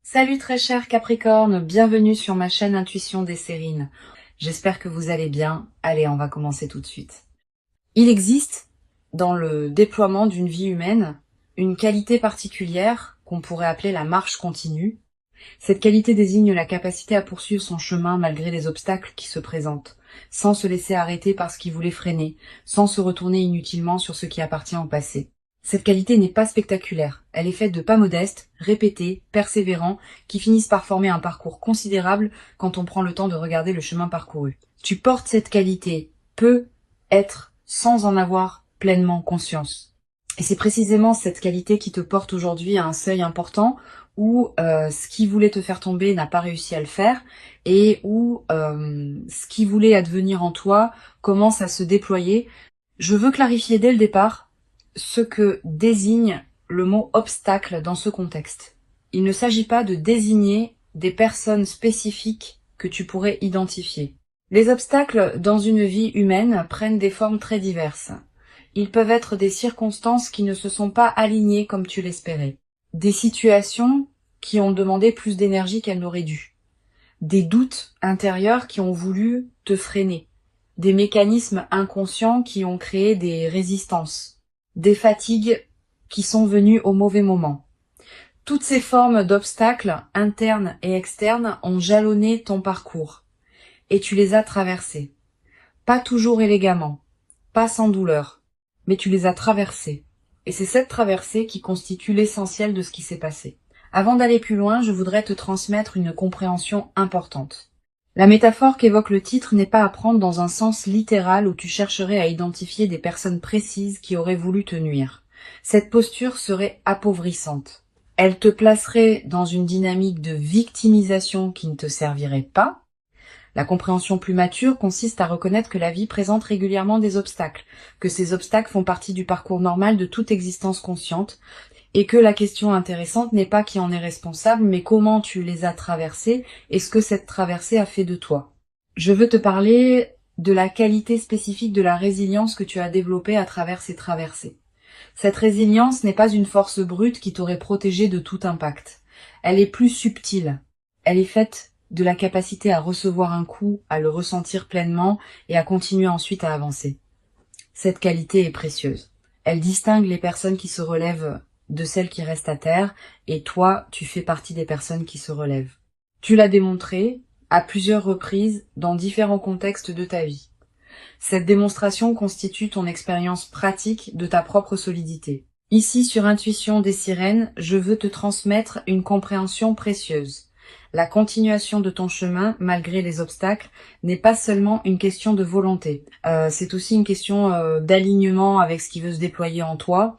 Salut très cher Capricorne, bienvenue sur ma chaîne Intuition des Sérines. J'espère que vous allez bien. Allez, on va commencer tout de suite. Il existe, dans le déploiement d'une vie humaine, une qualité particulière qu'on pourrait appeler la marche continue. Cette qualité désigne la capacité à poursuivre son chemin malgré les obstacles qui se présentent, sans se laisser arrêter par ce qui voulait freiner, sans se retourner inutilement sur ce qui appartient au passé. Cette qualité n'est pas spectaculaire, elle est faite de pas modestes, répétés, persévérants, qui finissent par former un parcours considérable quand on prend le temps de regarder le chemin parcouru. Tu portes cette qualité, peut être, sans en avoir pleinement conscience. Et c'est précisément cette qualité qui te porte aujourd'hui à un seuil important où ce qui voulait te faire tomber n'a pas réussi à le faire et où ce qui voulait advenir en toi commence à se déployer. Je veux clarifier dès le départ ce que désigne le mot obstacle dans ce contexte. Il ne s'agit pas de désigner des personnes spécifiques que tu pourrais identifier. Les obstacles dans une vie humaine prennent des formes très diverses. Ils peuvent être des circonstances qui ne se sont pas alignées comme tu l'espérais. Des situations qui ont demandé plus d'énergie qu'elles n'auraient dû. Des doutes intérieurs qui ont voulu te freiner. Des mécanismes inconscients qui ont créé des résistances. Des fatigues qui sont venues au mauvais moment. Toutes ces formes d'obstacles, internes et externes, ont jalonné ton parcours. Et tu les as traversés. Pas toujours élégamment, pas sans douleur, mais tu les as traversés. Et c'est cette traversée qui constitue l'essentiel de ce qui s'est passé. Avant d'aller plus loin, je voudrais te transmettre une compréhension importante. La métaphore qu'évoque le titre n'est pas à prendre dans un sens littéral où tu chercherais à identifier des personnes précises qui auraient voulu te nuire. Cette posture serait appauvrissante. Elle te placerait dans une dynamique de victimisation qui ne te servirait pas. La compréhension plus mature consiste à reconnaître que la vie présente régulièrement des obstacles, que ces obstacles font partie du parcours normal de toute existence consciente, et que la question intéressante n'est pas qui en est responsable, mais comment tu les as traversés et ce que cette traversée a fait de toi. Je veux te parler de la qualité spécifique de la résilience que tu as développée à travers ces traversées. Cette résilience n'est pas une force brute qui t'aurait protégé de tout impact. Elle est plus subtile. Elle est faite de la capacité à recevoir un coup, à le ressentir pleinement et à continuer ensuite à avancer. Cette qualité est précieuse. Elle distingue les personnes qui se relèvent de celles qui restent à terre, et toi, tu fais partie des personnes qui se relèvent. Tu l'as démontré à plusieurs reprises dans différents contextes de ta vie. Cette démonstration constitue ton expérience pratique de ta propre solidité. Ici, sur Intuition des Sirènes, je veux te transmettre une compréhension précieuse. La continuation de ton chemin, malgré les obstacles, n'est pas seulement une question de volonté. C'est aussi une question d'alignement avec ce qui veut se déployer en toi.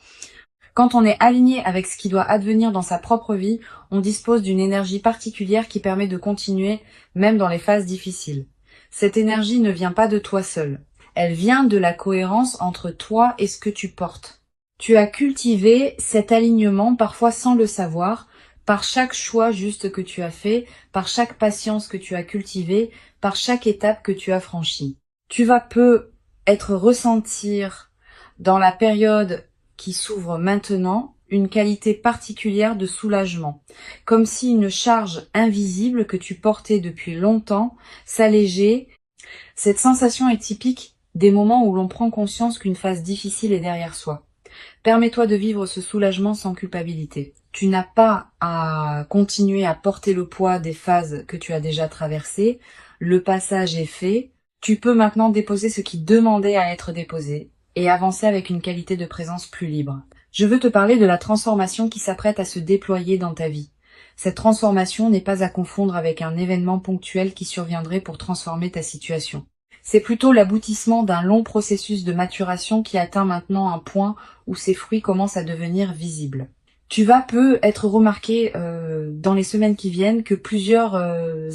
Quand on est aligné avec ce qui doit advenir dans sa propre vie, on dispose d'une énergie particulière qui permet de continuer même dans les phases difficiles. Cette énergie ne vient pas de toi seul. Elle vient de la cohérence entre toi et ce que tu portes. Tu as cultivé cet alignement parfois sans le savoir, par chaque choix juste que tu as fait, par chaque patience que tu as cultivée, par chaque étape que tu as franchie. Tu vas peu être ressentir dans la période qui s'ouvre maintenant une qualité particulière de soulagement, comme si une charge invisible que tu portais depuis longtemps s'allégeait. Cette sensation est typique des moments où l'on prend conscience qu'une phase difficile est derrière soi. Permets-toi de vivre ce soulagement sans culpabilité. Tu n'as pas à continuer à porter le poids des phases que tu as déjà traversées. Le passage est fait. Tu peux maintenant déposer ce qui demandait à être déposé et avancer avec une qualité de présence plus libre. Je veux te parler de la transformation qui s'apprête à se déployer dans ta vie. Cette transformation n'est pas à confondre avec un événement ponctuel qui surviendrait pour transformer ta situation. C'est plutôt l'aboutissement d'un long processus de maturation qui atteint maintenant un point où ses fruits commencent à devenir visibles. Tu vas peu être remarqué dans les semaines qui viennent que plusieurs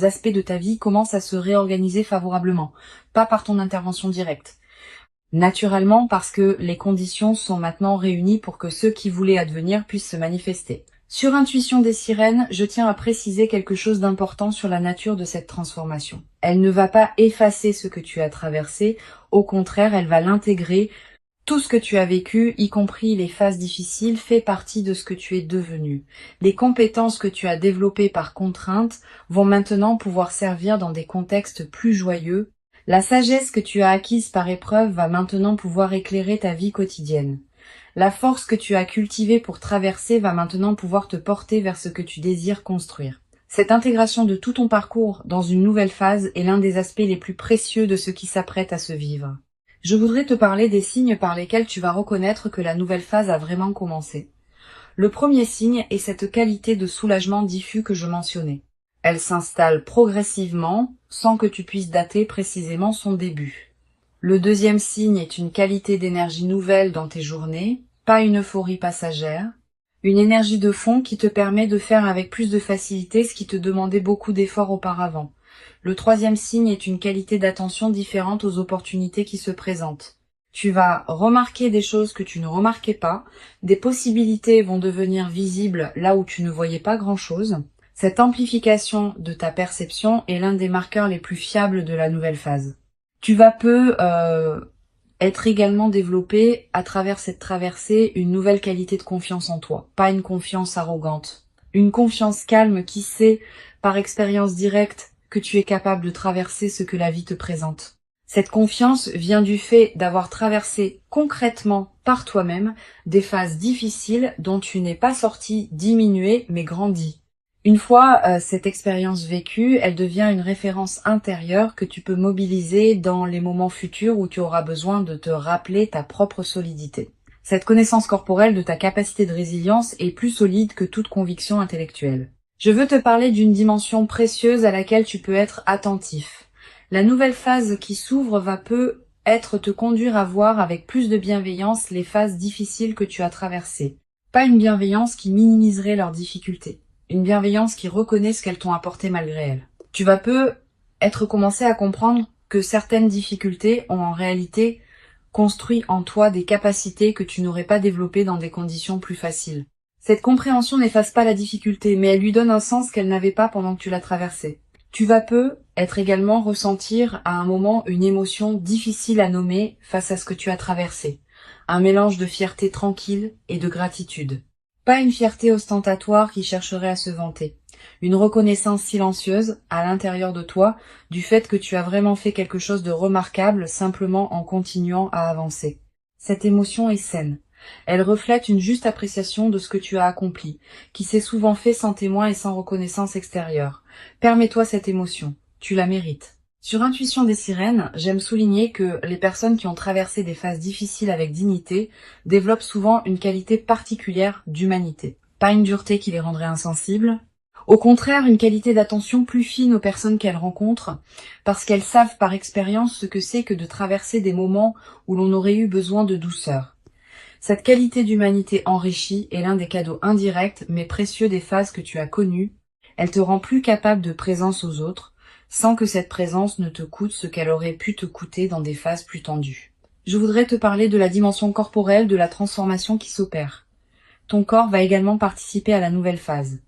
aspects de ta vie commencent à se réorganiser favorablement, pas par ton intervention directe. Naturellement parce que les conditions sont maintenant réunies pour que ceux qui voulaient advenir puissent se manifester. Sur Intuition des Sirènes, je tiens à préciser quelque chose d'important sur la nature de cette transformation. Elle ne va pas effacer ce que tu as traversé, au contraire, elle va l'intégrer Tout ce que tu as vécu, y compris les phases difficiles, fait partie de ce que tu es devenu. Les compétences que tu as développées par contrainte vont maintenant pouvoir servir dans des contextes plus joyeux. La sagesse que tu as acquise par épreuve va maintenant pouvoir éclairer ta vie quotidienne. La force que tu as cultivée pour traverser va maintenant pouvoir te porter vers ce que tu désires construire. Cette intégration de tout ton parcours dans une nouvelle phase est l'un des aspects les plus précieux de ce qui s'apprête à se vivre. Je voudrais te parler des signes par lesquels tu vas reconnaître que la nouvelle phase a vraiment commencé. Le premier signe est cette qualité de soulagement diffus que je mentionnais. Elle s'installe progressivement, sans que tu puisses dater précisément son début. Le deuxième signe est une qualité d'énergie nouvelle dans tes journées, pas une euphorie passagère, une énergie de fond qui te permet de faire avec plus de facilité ce qui te demandait beaucoup d'efforts auparavant. Le troisième signe est une qualité d'attention différente aux opportunités qui se présentent. Tu vas remarquer des choses que tu ne remarquais pas, des possibilités vont devenir visibles là où tu ne voyais pas grand-chose. Cette amplification de ta perception est l'un des marqueurs les plus fiables de la nouvelle phase. Tu vas être également développé à travers cette traversée une nouvelle qualité de confiance en toi, pas une confiance arrogante, une confiance calme qui sait par expérience directe que tu es capable de traverser ce que la vie te présente. Cette confiance vient du fait d'avoir traversé concrètement par toi-même des phases difficiles dont tu n'es pas sorti diminué mais grandi. Une fois cette expérience vécue, elle devient une référence intérieure que tu peux mobiliser dans les moments futurs où tu auras besoin de te rappeler ta propre solidité. Cette connaissance corporelle de ta capacité de résilience est plus solide que toute conviction intellectuelle. Je veux te parler d'une dimension précieuse à laquelle tu peux être attentif. La nouvelle phase qui s'ouvre va peut-être te conduire à voir avec plus de bienveillance les phases difficiles que tu as traversées. Pas une bienveillance qui minimiserait leurs difficultés. Une bienveillance qui reconnaît ce qu'elles t'ont apporté malgré elles. Tu vas peut-être commencer à comprendre que certaines difficultés ont en réalité construit en toi des capacités que tu n'aurais pas développées dans des conditions plus faciles. Cette compréhension n'efface pas la difficulté, mais elle lui donne un sens qu'elle n'avait pas pendant que tu la traversais. Tu vas peut-être également ressentir à un moment une émotion difficile à nommer face à ce que tu as traversé. Un mélange de fierté tranquille et de gratitude. Pas une fierté ostentatoire qui chercherait à se vanter. Une reconnaissance silencieuse, à l'intérieur de toi, du fait que tu as vraiment fait quelque chose de remarquable simplement en continuant à avancer. Cette émotion est saine. Elle reflète une juste appréciation de ce que tu as accompli, qui s'est souvent fait sans témoin et sans reconnaissance extérieure. Permets-toi cette émotion. Tu la mérites. Sur Intuition des sirènes, j'aime souligner que les personnes qui ont traversé des phases difficiles avec dignité développent souvent une qualité particulière d'humanité. Pas une dureté qui les rendrait insensibles. Au contraire, une qualité d'attention plus fine aux personnes qu'elles rencontrent, parce qu'elles savent par expérience ce que c'est que de traverser des moments où l'on aurait eu besoin de douceur. Cette qualité d'humanité enrichie est l'un des cadeaux indirects mais précieux des phases que tu as connues. Elle te rend plus capable de présence aux autres, sans que cette présence ne te coûte ce qu'elle aurait pu te coûter dans des phases plus tendues. Je voudrais te parler de la dimension corporelle de la transformation qui s'opère. Ton corps va également participer à la nouvelle phase.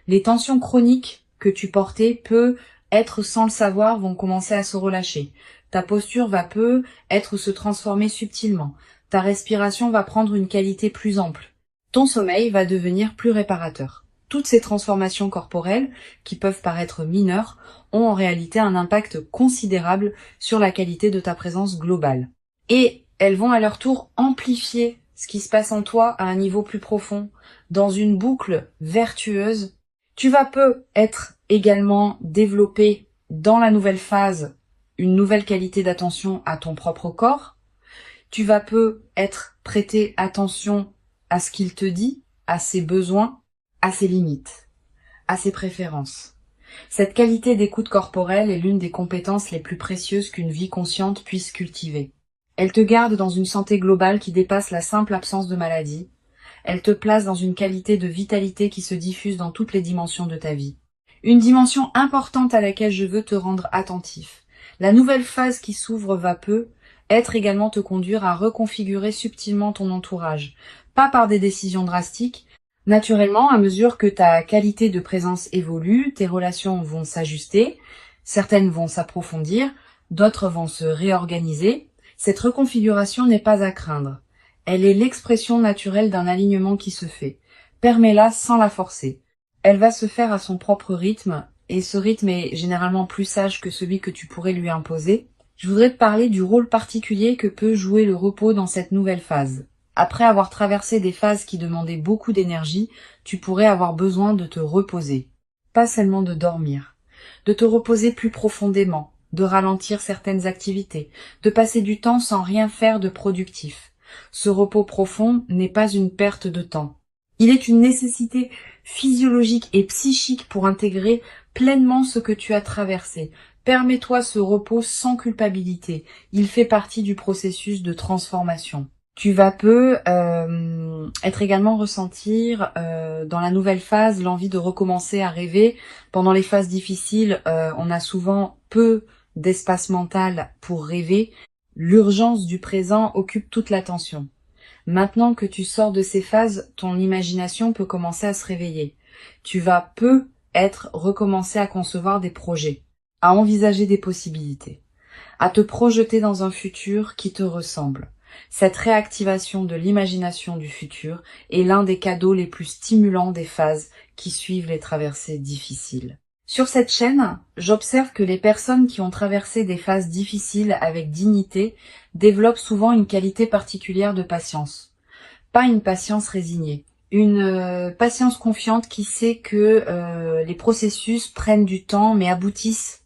Les tensions chroniques que tu portais peut-être sans le savoir vont commencer à se relâcher. Ta posture va peut-être se transformer subtilement. Ta respiration va prendre une qualité plus ample. Ton sommeil va devenir plus réparateur. Toutes ces transformations corporelles, qui peuvent paraître mineures, ont en réalité un impact considérable sur la qualité de ta présence globale. Et elles vont à leur tour amplifier ce qui se passe en toi à un niveau plus profond, dans une boucle vertueuse. Tu vas peut-être également développer dans la nouvelle phase une nouvelle qualité d'attention à ton propre corps. Tu vas peut-être prêter attention à ce qu'il te dit, à ses besoins, à ses limites, à ses préférences. Cette qualité d'écoute corporelle est l'une des compétences les plus précieuses qu'une vie consciente puisse cultiver. Elle te garde dans une santé globale qui dépasse la simple absence de maladie. Elle te place dans une qualité de vitalité qui se diffuse dans toutes les dimensions de ta vie. Une dimension importante à laquelle je veux te rendre attentif. La nouvelle phase qui s'ouvre va peut-être également te conduire à reconfigurer subtilement ton entourage, pas par des décisions drastiques. Naturellement, à mesure que ta qualité de présence évolue, tes relations vont s'ajuster, certaines vont s'approfondir, d'autres vont se réorganiser. Cette reconfiguration n'est pas à craindre. Elle est l'expression naturelle d'un alignement qui se fait. Permets-la sans la forcer. Elle va se faire à son propre rythme, et ce rythme est généralement plus sage que celui que tu pourrais lui imposer. Je voudrais te parler du rôle particulier que peut jouer le repos dans cette nouvelle phase. Après avoir traversé des phases qui demandaient beaucoup d'énergie, tu pourrais avoir besoin de te reposer. Pas seulement de dormir. De te reposer plus profondément, de ralentir certaines activités, de passer du temps sans rien faire de productif. Ce repos profond n'est pas une perte de temps. Il est une nécessité physiologique et psychique pour intégrer pleinement ce que tu as traversé. Permets-toi ce repos sans culpabilité. Il fait partie du processus de transformation. Tu vas peu être également ressentir dans la nouvelle phase l'envie de recommencer à rêver. Pendant les phases difficiles, on a souvent peu d'espace mental pour rêver. L'urgence du présent occupe toute l'attention. Maintenant que tu sors de ces phases, ton imagination peut commencer à se réveiller. Tu vas peu être recommencer à concevoir des projets, à envisager des possibilités, à te projeter dans un futur qui te ressemble. Cette réactivation de l'imagination du futur est l'un des cadeaux les plus stimulants des phases qui suivent les traversées difficiles. Sur cette chaîne, j'observe que les personnes qui ont traversé des phases difficiles avec dignité développent souvent une qualité particulière de patience. Pas une patience résignée, une patience confiante qui sait que les processus prennent du temps mais aboutissent.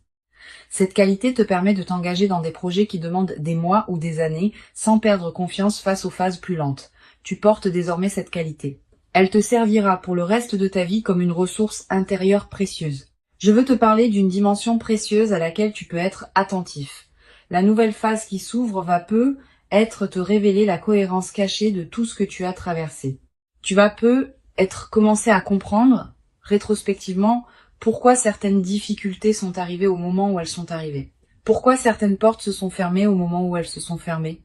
Cette qualité te permet de t'engager dans des projets qui demandent des mois ou des années sans perdre confiance face aux phases plus lentes. Tu portes désormais cette qualité. Elle te servira pour le reste de ta vie comme une ressource intérieure précieuse. Je veux te parler d'une dimension précieuse à laquelle tu peux être attentif. La nouvelle phase qui s'ouvre va peu être te révéler la cohérence cachée de tout ce que tu as traversé. Tu vas peu être commencé à comprendre, rétrospectivement, pourquoi certaines difficultés sont arrivées au moment où elles sont arrivées. Pourquoi certaines portes se sont fermées au moment où elles se sont fermées.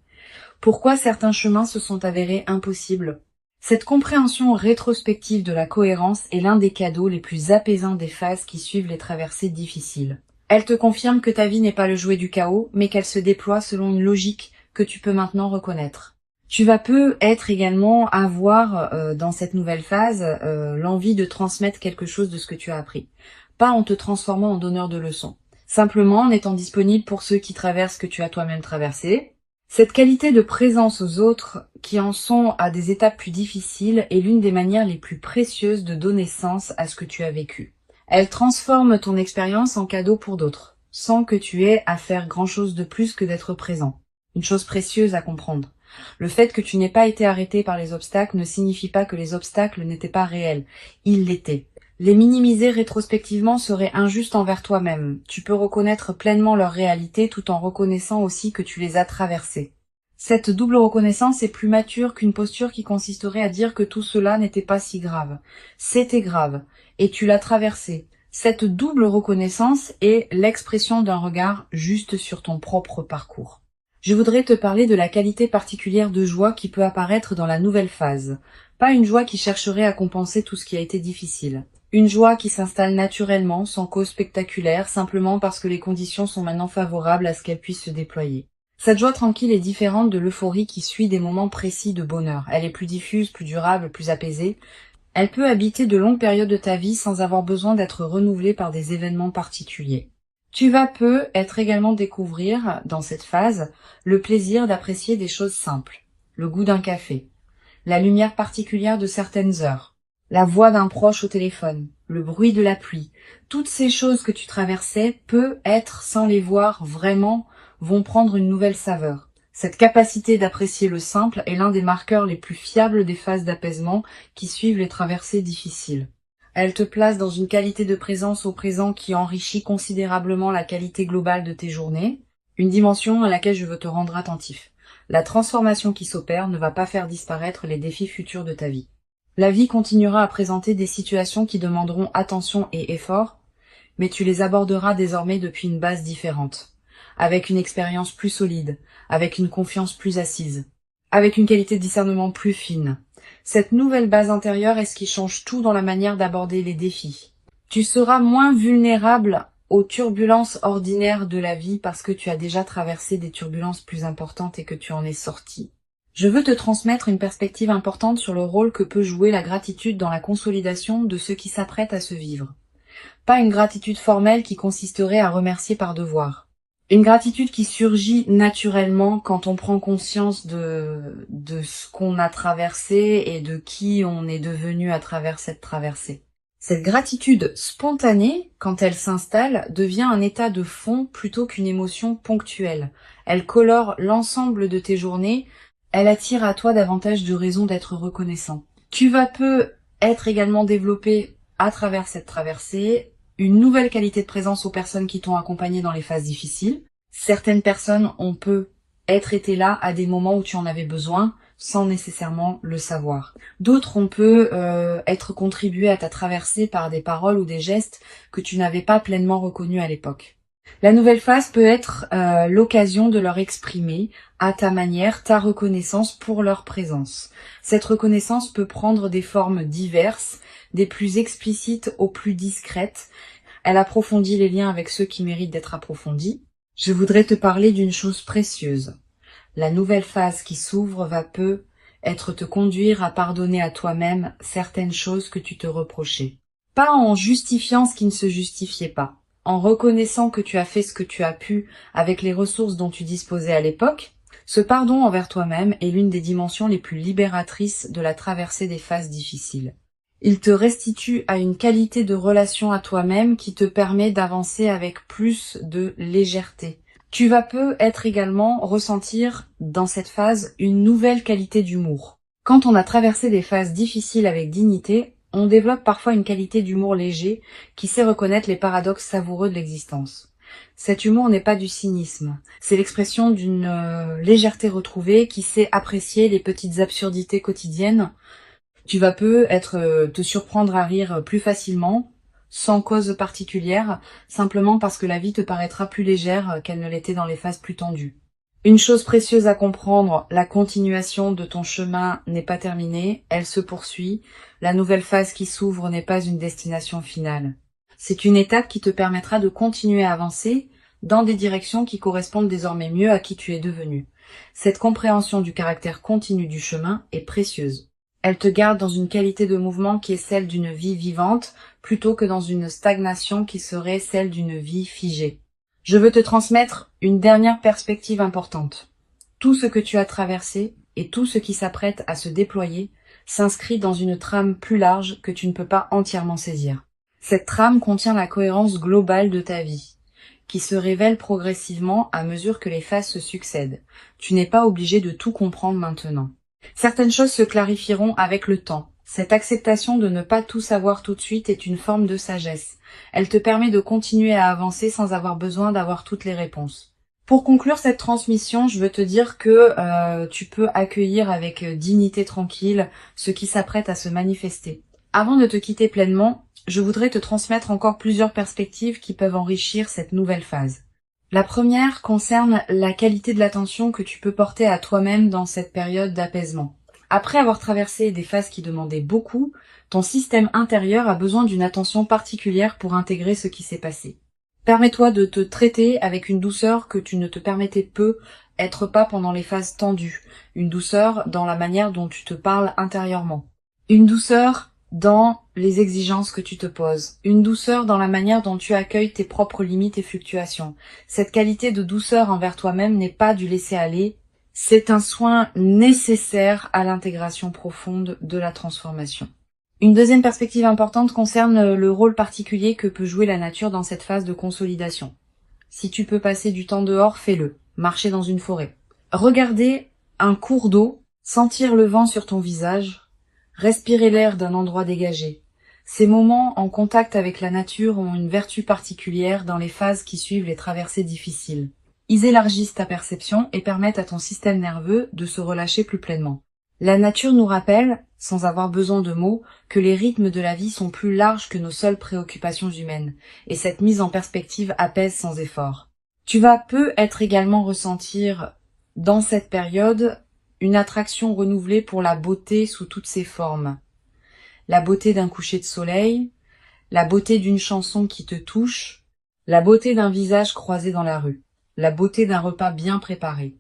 Pourquoi certains chemins se sont avérés impossibles. Cette compréhension rétrospective de la cohérence est l'un des cadeaux les plus apaisants des phases qui suivent les traversées difficiles. Elle te confirme que ta vie n'est pas le jouet du chaos, mais qu'elle se déploie selon une logique que tu peux maintenant reconnaître. Tu vas peu être également avoir dans cette nouvelle phase l'envie de transmettre quelque chose de ce que tu as appris. Pas en te transformant en donneur de leçons. Simplement en étant disponible pour ceux qui traversent ce que tu as toi-même traversé. Cette qualité de présence aux autres qui en sont à des étapes plus difficiles est l'une des manières les plus précieuses de donner sens à ce que tu as vécu. Elle transforme ton expérience en cadeau pour d'autres, sans que tu aies à faire grand-chose de plus que d'être présent. Une chose précieuse à comprendre. Le fait que tu n'aies pas été arrêté par les obstacles ne signifie pas que les obstacles n'étaient pas réels. Ils l'étaient. Les minimiser rétrospectivement serait injuste envers toi-même. Tu peux reconnaître pleinement leur réalité tout en reconnaissant aussi que tu les as traversés. Cette double reconnaissance est plus mature qu'une posture qui consisterait à dire que tout cela n'était pas si grave. C'était grave, et tu l'as traversé. Cette double reconnaissance est l'expression d'un regard juste sur ton propre parcours. Je voudrais te parler de la qualité particulière de joie qui peut apparaître dans la nouvelle phase. Pas une joie qui chercherait à compenser tout ce qui a été difficile. Une joie qui s'installe naturellement, sans cause spectaculaire, simplement parce que les conditions sont maintenant favorables à ce qu'elle puisse se déployer. Cette joie tranquille est différente de l'euphorie qui suit des moments précis de bonheur. Elle est plus diffuse, plus durable, plus apaisée. Elle peut habiter de longues périodes de ta vie sans avoir besoin d'être renouvelée par des événements particuliers. Tu vas peu être également découvrir, dans cette phase, le plaisir d'apprécier des choses simples. Le goût d'un café, la lumière particulière de certaines heures, la voix d'un proche au téléphone, le bruit de la pluie. Toutes ces choses que tu traversais, peut être, sans les voir vraiment, vont prendre une nouvelle saveur. Cette capacité d'apprécier le simple est l'un des marqueurs les plus fiables des phases d'apaisement qui suivent les traversées difficiles. Elle te place dans une qualité de présence au présent qui enrichit considérablement la qualité globale de tes journées, une dimension à laquelle je veux te rendre attentif. La transformation qui s'opère ne va pas faire disparaître les défis futurs de ta vie. La vie continuera à présenter des situations qui demanderont attention et effort, mais tu les aborderas désormais depuis une base différente, avec une expérience plus solide, avec une confiance plus assise, avec une qualité de discernement plus fine. Cette nouvelle base intérieure est ce qui change tout dans la manière d'aborder les défis. Tu seras moins vulnérable aux turbulences ordinaires de la vie parce que tu as déjà traversé des turbulences plus importantes et que tu en es sorti. Je veux te transmettre une perspective importante sur le rôle que peut jouer la gratitude dans la consolidation de ce qui s'apprête à se vivre. Pas une gratitude formelle qui consisterait à remercier par devoir. Une gratitude qui surgit naturellement quand on prend conscience de ce qu'on a traversé et de qui on est devenu à travers cette traversée. Cette gratitude spontanée, quand elle s'installe, devient un état de fond plutôt qu'une émotion ponctuelle. Elle colore l'ensemble de tes journées, elle attire à toi davantage de raisons d'être reconnaissant. Tu vas peu être également développé à travers cette traversée, une nouvelle qualité de présence aux personnes qui t'ont accompagné dans les phases difficiles. Certaines personnes ont peu être été là à des moments où tu en avais besoin, sans nécessairement le savoir. D'autres ont peu être contribué à ta traversée par des paroles ou des gestes que tu n'avais pas pleinement reconnus à l'époque. La nouvelle phase peut être l'occasion de leur exprimer à ta manière ta reconnaissance pour leur présence. Cette reconnaissance peut prendre des formes diverses, des plus explicites aux plus discrètes. Elle approfondit les liens avec ceux qui méritent d'être approfondis. Je voudrais te parler d'une chose précieuse. La nouvelle phase qui s'ouvre va peu être te conduire à pardonner à toi-même certaines choses que tu te reprochais. Pas en justifiant ce qui ne se justifiait pas, en reconnaissant que tu as fait ce que tu as pu avec les ressources dont tu disposais à l'époque. Ce pardon envers toi-même est l'une des dimensions les plus libératrices de la traversée des phases difficiles. Il te restitue à une qualité de relation à toi-même qui te permet d'avancer avec plus de légèreté. Tu vas peu être également ressentir dans cette phase une nouvelle qualité d'humour. Quand on a traversé des phases difficiles avec dignité, on développe parfois une qualité d'humour léger qui sait reconnaître les paradoxes savoureux de l'existence. Cet humour n'est pas du cynisme, c'est l'expression d'une légèreté retrouvée qui sait apprécier les petites absurdités quotidiennes. Tu vas peu te surprendre à rire plus facilement, sans cause particulière, simplement parce que la vie te paraîtra plus légère qu'elle ne l'était dans les phases plus tendues. Une chose précieuse à comprendre, la continuation de ton chemin n'est pas terminée, elle se poursuit. La nouvelle phase qui s'ouvre n'est pas une destination finale. C'est une étape qui te permettra de continuer à avancer dans des directions qui correspondent désormais mieux à qui tu es devenu. Cette compréhension du caractère continu du chemin est précieuse. Elle te garde dans une qualité de mouvement qui est celle d'une vie vivante, plutôt que dans une stagnation qui serait celle d'une vie figée. Je veux te transmettre une dernière perspective importante. Tout ce que tu as traversé et tout ce qui s'apprête à se déployer s'inscrit dans une trame plus large que tu ne peux pas entièrement saisir. Cette trame contient la cohérence globale de ta vie, qui se révèle progressivement à mesure que les phases se succèdent. Tu n'es pas obligé de tout comprendre maintenant. Certaines choses se clarifieront avec le temps. Cette acceptation de ne pas tout savoir tout de suite est une forme de sagesse. Elle te permet de continuer à avancer sans avoir besoin d'avoir toutes les réponses. Pour conclure cette transmission, je veux te dire que tu peux accueillir avec dignité tranquille ce qui s'apprête à se manifester. Avant de te quitter pleinement, je voudrais te transmettre encore plusieurs perspectives qui peuvent enrichir cette nouvelle phase. La première concerne la qualité de l'attention que tu peux porter à toi-même dans cette période d'apaisement. Après avoir traversé des phases qui demandaient beaucoup, ton système intérieur a besoin d'une attention particulière pour intégrer ce qui s'est passé. Permets-toi de te traiter avec une douceur que tu ne te permettais peu être pas pendant les phases tendues, une douceur dans la manière dont tu te parles intérieurement, une douceur dans les exigences que tu te poses, une douceur dans la manière dont tu accueilles tes propres limites et fluctuations. Cette qualité de douceur envers toi-même n'est pas du laisser-aller, c'est un soin nécessaire à l'intégration profonde de la transformation. Une deuxième perspective importante concerne le rôle particulier que peut jouer la nature dans cette phase de consolidation. Si tu peux passer du temps dehors, fais-le. Marcher dans une forêt. Regarder un cours d'eau, sentir le vent sur ton visage, respirer l'air d'un endroit dégagé. Ces moments en contact avec la nature ont une vertu particulière dans les phases qui suivent les traversées difficiles. Ils élargissent ta perception et permettent à ton système nerveux de se relâcher plus pleinement. La nature nous rappelle, sans avoir besoin de mots, que les rythmes de la vie sont plus larges que nos seules préoccupations humaines, et cette mise en perspective apaise sans effort. Tu vas peu être également ressentir, dans cette période, une attraction renouvelée pour la beauté sous toutes ses formes. La beauté d'un coucher de soleil, la beauté d'une chanson qui te touche, la beauté d'un visage croisé dans la rue, la beauté d'un repas bien préparé.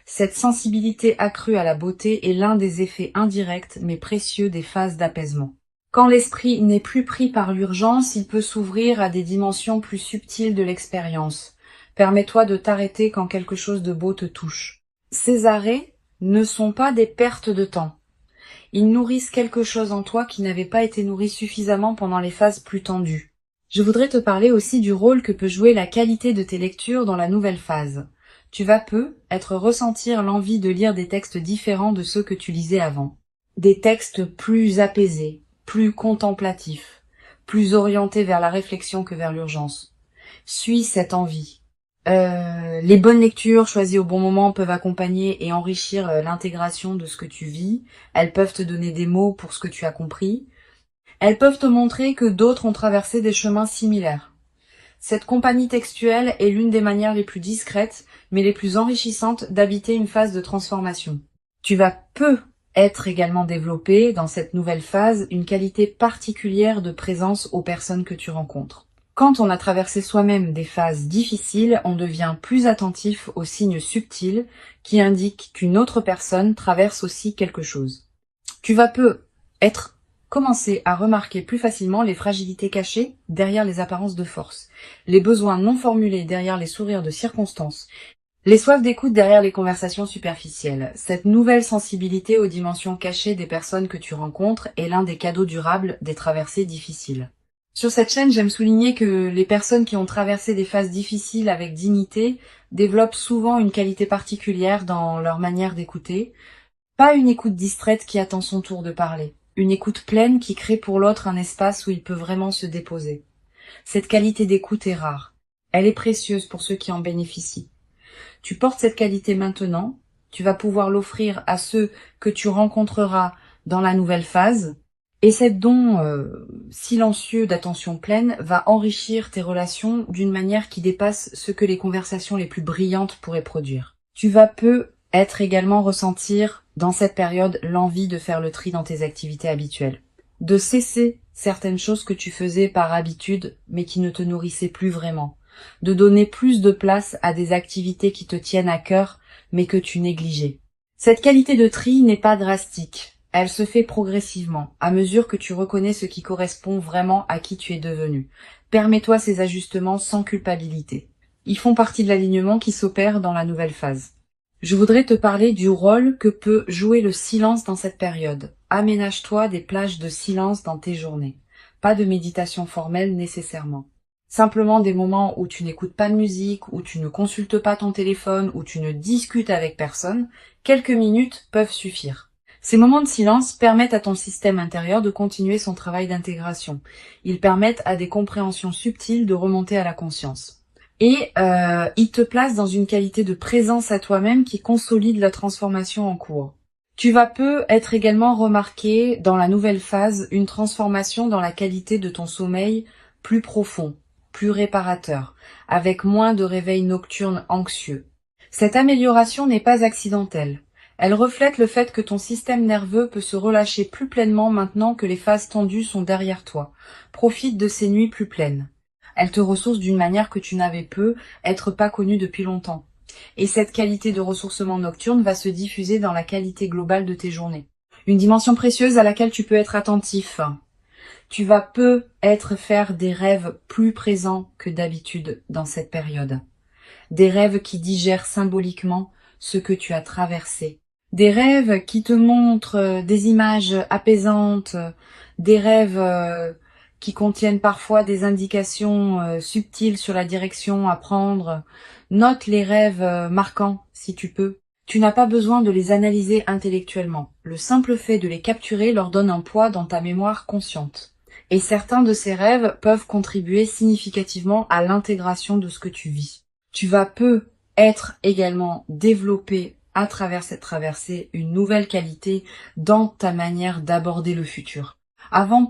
Cette sensibilité accrue à la beauté est l'un des effets indirects mais précieux des phases d'apaisement. Quand l'esprit n'est plus pris par l'urgence, il peut s'ouvrir à des dimensions plus subtiles de l'expérience. Permets-toi de t'arrêter quand quelque chose de beau te touche. Ces arrêts ne sont pas des pertes de temps. Ils nourrissent quelque chose en toi qui n'avait pas été nourri suffisamment pendant les phases plus tendues. Je voudrais te parler aussi du rôle que peut jouer la qualité de tes lectures dans la nouvelle phase. Tu vas ressentir l'envie de lire des textes différents de ceux que tu lisais avant. Des textes plus apaisés, plus contemplatifs, plus orientés vers la réflexion que vers l'urgence. Suis cette envie. Les bonnes lectures choisies au bon moment peuvent accompagner et enrichir l'intégration de ce que tu vis. Elles peuvent te donner des mots pour ce que tu as compris. Elles peuvent te montrer que d'autres ont traversé des chemins similaires. Cette compagnie textuelle est l'une des manières les plus discrètes, mais les plus enrichissantes d'habiter une phase de transformation. Tu vas être également développé dans cette nouvelle phase une qualité particulière de présence aux personnes que tu rencontres. Quand on a traversé soi-même des phases difficiles, on devient plus attentif aux signes subtils qui indiquent qu'une autre personne traverse aussi quelque chose. Tu vas commencer à remarquer plus facilement les fragilités cachées derrière les apparences de force, les besoins non formulés derrière les sourires de circonstance, les soifs d'écoute derrière les conversations superficielles. Cette nouvelle sensibilité aux dimensions cachées des personnes que tu rencontres est l'un des cadeaux durables des traversées difficiles. Sur cette chaîne, j'aime souligner que les personnes qui ont traversé des phases difficiles avec dignité développent souvent une qualité particulière dans leur manière d'écouter. Pas une écoute distraite qui attend son tour de parler. Une écoute pleine qui crée pour l'autre un espace où il peut vraiment se déposer. Cette qualité d'écoute est rare. Elle est précieuse pour ceux qui en bénéficient. Tu portes cette qualité maintenant. Tu vas pouvoir l'offrir à ceux que tu rencontreras dans la nouvelle phase. Et cet don silencieux d'attention pleine va enrichir tes relations d'une manière qui dépasse ce que les conversations les plus brillantes pourraient produire. Tu vas également ressentir dans cette période l'envie de faire le tri dans tes activités habituelles, de cesser certaines choses que tu faisais par habitude mais qui ne te nourrissaient plus vraiment, de donner plus de place à des activités qui te tiennent à cœur mais que tu négligeais. Cette qualité de tri n'est pas drastique. Elle se fait progressivement, à mesure que tu reconnais ce qui correspond vraiment à qui tu es devenu. Permets-toi ces ajustements sans culpabilité. Ils font partie de l'alignement qui s'opère dans la nouvelle phase. Je voudrais te parler du rôle que peut jouer le silence dans cette période. Aménage-toi des plages de silence dans tes journées. Pas de méditation formelle nécessairement. Simplement des moments où tu n'écoutes pas de musique, où tu ne consultes pas ton téléphone, où tu ne discutes avec personne. Quelques minutes peuvent suffire. Ces moments de silence permettent à ton système intérieur de continuer son travail d'intégration. Ils permettent à des compréhensions subtiles de remonter à la conscience. Et ils te placent dans une qualité de présence à toi-même qui consolide la transformation en cours. Tu vas être également remarqué dans la nouvelle phase une transformation dans la qualité de ton sommeil plus profond, plus réparateur, avec moins de réveils nocturnes anxieux. Cette amélioration n'est pas accidentelle. Elle reflète le fait que ton système nerveux peut se relâcher plus pleinement maintenant que les phases tendues sont derrière toi. Profite de ces nuits plus pleines. Elles te ressourcent d'une manière que tu n'avais être pas connue depuis longtemps. Et cette qualité de ressourcement nocturne va se diffuser dans la qualité globale de tes journées. Une dimension précieuse à laquelle tu peux être attentif. Tu vas faire des rêves plus présents que d'habitude dans cette période. Des rêves qui digèrent symboliquement ce que tu as traversé. Des rêves qui te montrent des images apaisantes, des rêves qui contiennent parfois des indications subtiles sur la direction à prendre. Note les rêves marquants si tu peux. Tu n'as pas besoin de les analyser intellectuellement. Le simple fait de les capturer leur donne un poids dans ta mémoire consciente. Et certains de ces rêves peuvent contribuer significativement à l'intégration de ce que tu vis. Tu vas être également développé à travers cette traversée une nouvelle qualité dans ta manière d'aborder le futur. Avant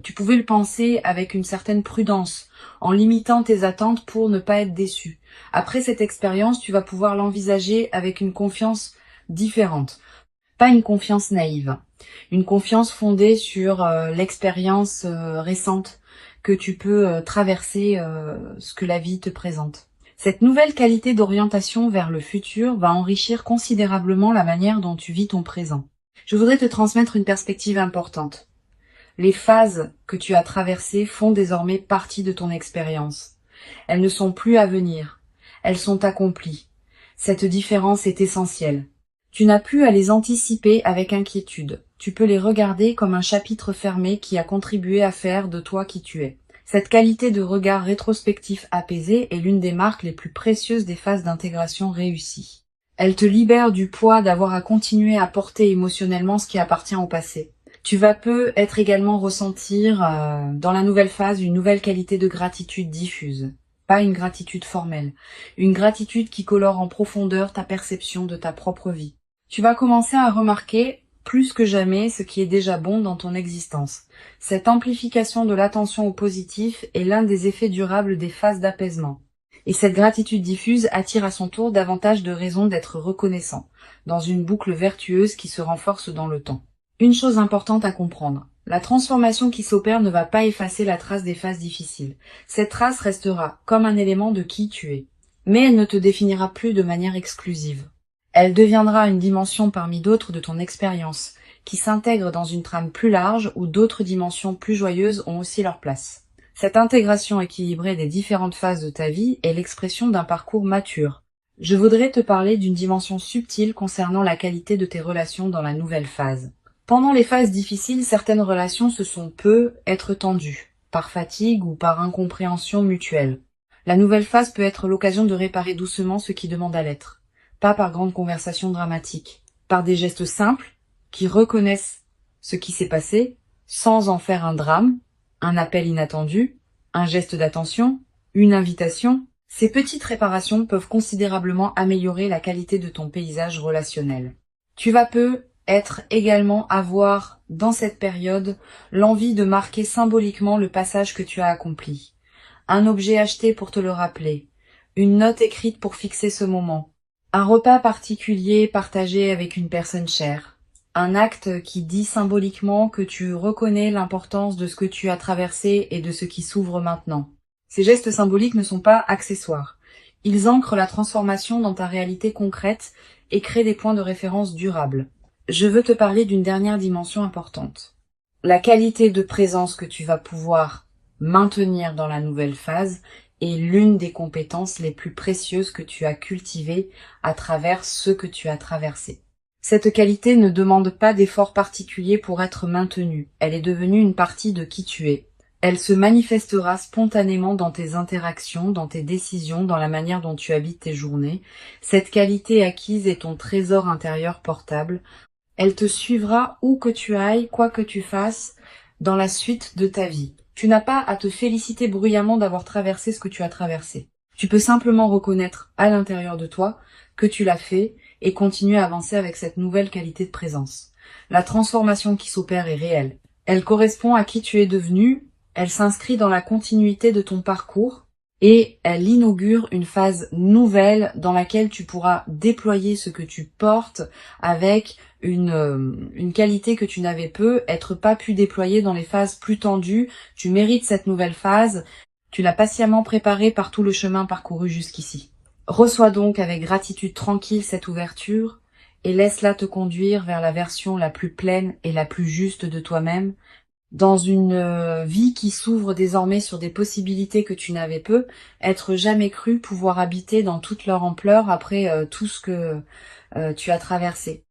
tu pouvais le penser avec une certaine prudence, en limitant tes attentes pour ne pas être déçu. Après cette expérience, tu vas pouvoir l'envisager avec une confiance différente. Pas une confiance naïve, une confiance fondée sur l'expérience récente que tu peux traverser ce que la vie te présente. Cette nouvelle qualité d'orientation vers le futur va enrichir considérablement la manière dont tu vis ton présent. Je voudrais te transmettre une perspective importante. Les phases que tu as traversées font désormais partie de ton expérience. Elles ne sont plus à venir. Elles sont accomplies. Cette différence est essentielle. Tu n'as plus à les anticiper avec inquiétude. Tu peux les regarder comme un chapitre fermé qui a contribué à faire de toi qui tu es. Cette qualité de regard rétrospectif apaisé est l'une des marques les plus précieuses des phases d'intégration réussies. Elle te libère du poids d'avoir à continuer à porter émotionnellement ce qui appartient au passé. Tu vas peut-être également ressentir dans la nouvelle phase une nouvelle qualité de gratitude diffuse. Pas une gratitude formelle, une gratitude qui colore en profondeur ta perception de ta propre vie. Tu vas commencer à remarquer plus que jamais ce qui est déjà bon dans ton existence. Cette amplification de l'attention au positif est l'un des effets durables des phases d'apaisement. Et cette gratitude diffuse attire à son tour davantage de raisons d'être reconnaissant, dans une boucle vertueuse qui se renforce dans le temps. Une chose importante à comprendre, la transformation qui s'opère ne va pas effacer la trace des phases difficiles. Cette trace restera comme un élément de qui tu es, mais elle ne te définira plus de manière exclusive. Elle deviendra une dimension parmi d'autres de ton expérience, qui s'intègre dans une trame plus large où d'autres dimensions plus joyeuses ont aussi leur place. Cette intégration équilibrée des différentes phases de ta vie est l'expression d'un parcours mature. Je voudrais te parler d'une dimension subtile concernant la qualité de tes relations dans la nouvelle phase. Pendant les phases difficiles, certaines relations peut être tendues, par fatigue ou par incompréhension mutuelle. La nouvelle phase peut être l'occasion de réparer doucement ce qui demande à l'être. Pas par grandes conversations dramatiques, par des gestes simples qui reconnaissent ce qui s'est passé sans en faire un drame, un appel inattendu, un geste d'attention, une invitation. Ces petites réparations peuvent considérablement améliorer la qualité de ton paysage relationnel. Tu vas peut-être également avoir, dans cette période, l'envie de marquer symboliquement le passage que tu as accompli. Un objet acheté pour te le rappeler, une note écrite pour fixer ce moment, un repas particulier partagé avec une personne chère, un acte qui dit symboliquement que tu reconnais l'importance de ce que tu as traversé et de ce qui s'ouvre maintenant. Ces gestes symboliques ne sont pas accessoires. Ils ancrent la transformation dans ta réalité concrète et créent des points de référence durables. Je veux te parler d'une dernière dimension importante. La qualité de présence que tu vas pouvoir maintenir dans la nouvelle phase est l'une des compétences les plus précieuses que tu as cultivées à travers ce que tu as traversé. Cette qualité ne demande pas d'effort particulier pour être maintenue. Elle est devenue une partie de qui tu es. Elle se manifestera spontanément dans tes interactions, dans tes décisions, dans la manière dont tu habites tes journées. Cette qualité acquise est ton trésor intérieur portable. Elle te suivra où que tu ailles, quoi que tu fasses, dans la suite de ta vie. Tu n'as pas à te féliciter bruyamment d'avoir traversé ce que tu as traversé. Tu peux simplement reconnaître à l'intérieur de toi que tu l'as fait et continuer à avancer avec cette nouvelle qualité de présence. La transformation qui s'opère est réelle. Elle correspond à qui tu es devenu, elle s'inscrit dans la continuité de ton parcours et elle inaugure une phase nouvelle dans laquelle tu pourras déployer ce que tu portes avec une qualité que tu n'avais pas pu déployer dans les phases plus tendues. Tu mérites cette nouvelle phase, tu l'as patiemment préparée par tout le chemin parcouru jusqu'ici. Reçois donc avec gratitude tranquille cette ouverture et laisse-la te conduire vers la version la plus pleine et la plus juste de toi-même, dans une vie qui s'ouvre désormais sur des possibilités que tu n'avais être jamais cru pouvoir habiter dans toute leur ampleur après tout ce que tu as traversé.